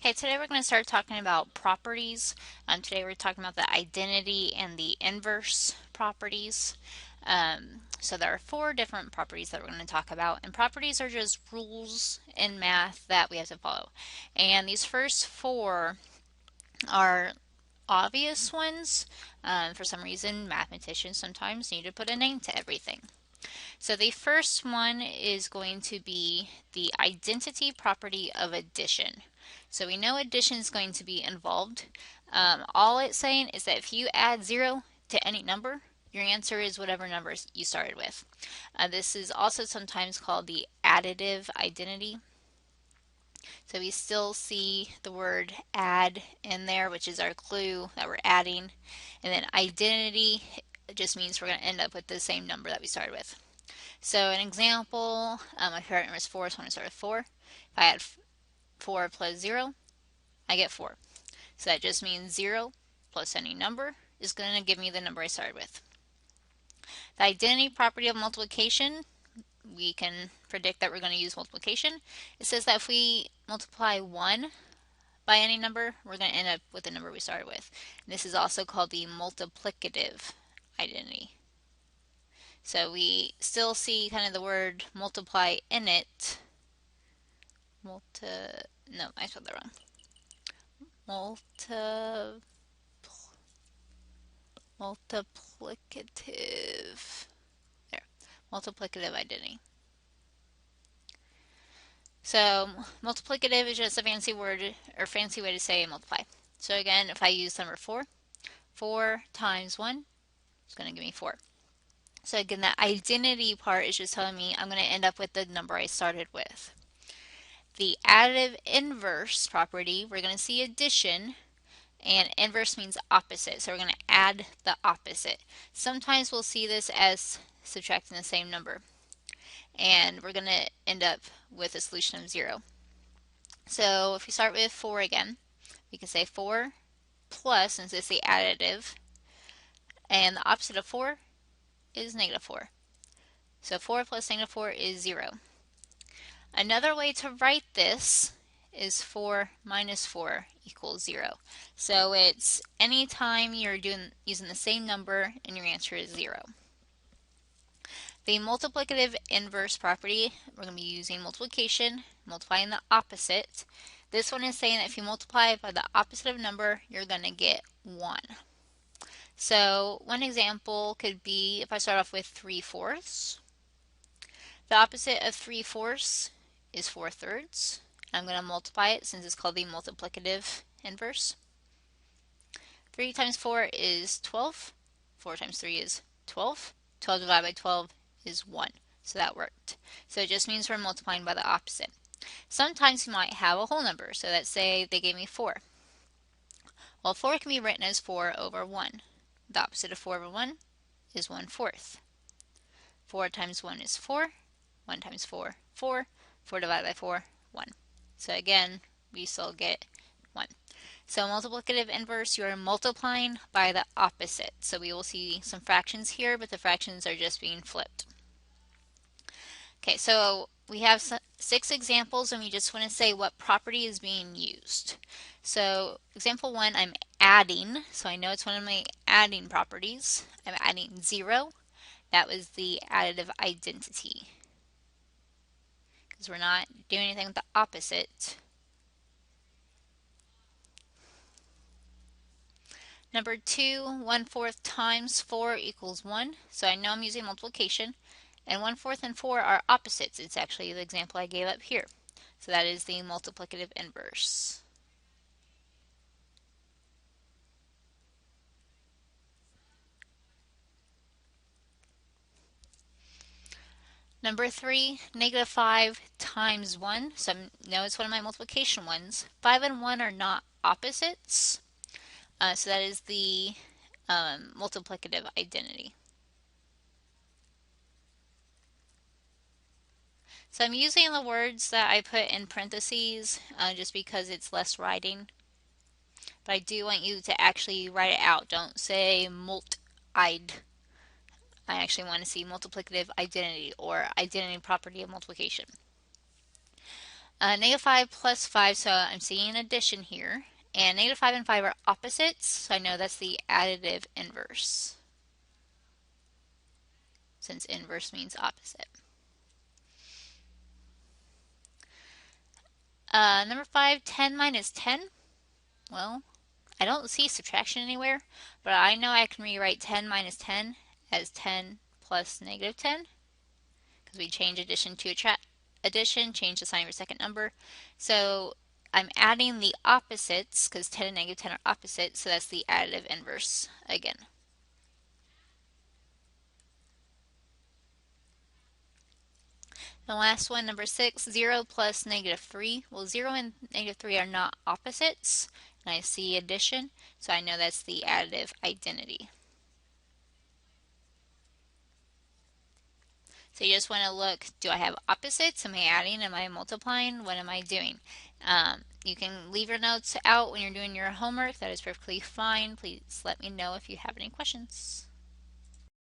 Okay, today we're going to start talking about properties. Today we're talking about the identity and the inverse properties. So there are four different properties that we're going to talk about, and properties are just rules in math that we have to follow. And these first four are obvious ones. For some reason, mathematicians sometimes need to put a name to everything. So the first one is going to be the identity property of addition. So we know addition is going to be involved. All it's saying is that if you add 0 to any number, your answer is whatever numbers you started with. This is also sometimes called the additive identity. So we still see the word add in there, which is our clue that we're adding. And then identity just means we're going to end up with the same number that we started with. So an example, my current number is 4, so I'm going to start with 4. If I add 4 plus 0, I get 4. So that just means 0 plus any number is going to give me the number I started with. The identity property of multiplication, we can predict that we're going to use multiplication. It says that if we multiply 1 by any number, we're going to end up with the number we started with. And this is also called the multiplicative identity. So we still see kind of the word multiply in it. No, I spelled that wrong. Multiplicative. There. Multiplicative identity. So multiplicative is just a fancy word or fancy way to say multiply. So again, if I use number 4, 4 times 1 is going to give me 4. So again, that identity part is just telling me I'm going to end up with the number I started with. The additive inverse property, we're going to see addition, and inverse means opposite. So we're going to add the opposite. Sometimes we'll see this as subtracting the same number, and we're going to end up with a solution of 0. So if we start with 4 again, we can say 4 plus, since it's the additive, and the opposite of 4 is negative 4. So 4 plus negative 4 is 0. Another way to write this is 4 minus 4 equals 0. So it's anytime you're using the same number and your answer is 0. The multiplicative inverse property, we're going to be using multiplication, multiplying the opposite. This one is saying that if you multiply by the opposite of a number, you're going to get 1. So one example could be if I start off with 3/4. The opposite of 3/4 is 4/3. I'm going to multiply it since it's called the multiplicative inverse. 3 times 4 is 12. 4 times 3 is 12. 12 divided by 12 is 1. So that worked. So it just means we're multiplying by the opposite. Sometimes you might have a whole number. So let's say they gave me 4. Well, 4 can be written as 4 over 1. The opposite of 4 over 1 is 1/4. 4 times 1 is 4. 1 times 4, 4. 4 divided by 4, 1. So again, we still get 1. So multiplicative inverse, you are multiplying by the opposite. So we will see some fractions here, but the fractions are just being flipped. Okay, so we have 6 examples, and we just want to say what property is being used. So example 1, I'm adding. So I know it's one of my adding properties. I'm adding 0. That was the additive identity, because we're not doing anything with the opposite. Number 2, 1/4 times 4 equals 1. So I know I'm using multiplication. And 1/4 and 4 are opposites. It's actually the example I gave up here. So that is the multiplicative inverse. Number 3, -5 times 1. So I know it's one of my multiplication ones. 5 and 1 are not opposites. So that is the multiplicative identity. So I'm using the words that I put in parentheses just because it's less writing. But I do want you to actually write it out. Don't say mult-ide. I actually want to see multiplicative identity or identity property of multiplication. -5 plus 5, so I'm seeing addition here. And -5 and 5 are opposites, so I know that's the additive inverse, since inverse means opposite. Number 5, 10 minus 10. Well, I don't see subtraction anywhere, but I know I can rewrite 10 minus 10 as 10 plus -10, because we change addition to addition, change the sign of your second number. So I'm adding the opposites, because 10 and -10 are opposite, so that's the additive inverse again. The last one, number 6, 0 plus -3. Well, 0 and -3 are not opposites, and I see addition, so I know that's the additive identity. So you just want to look, do I have opposites? Am I adding? Am I multiplying? What am I doing? You can leave your notes out when you're doing your homework. That is perfectly fine. Please let me know if you have any questions.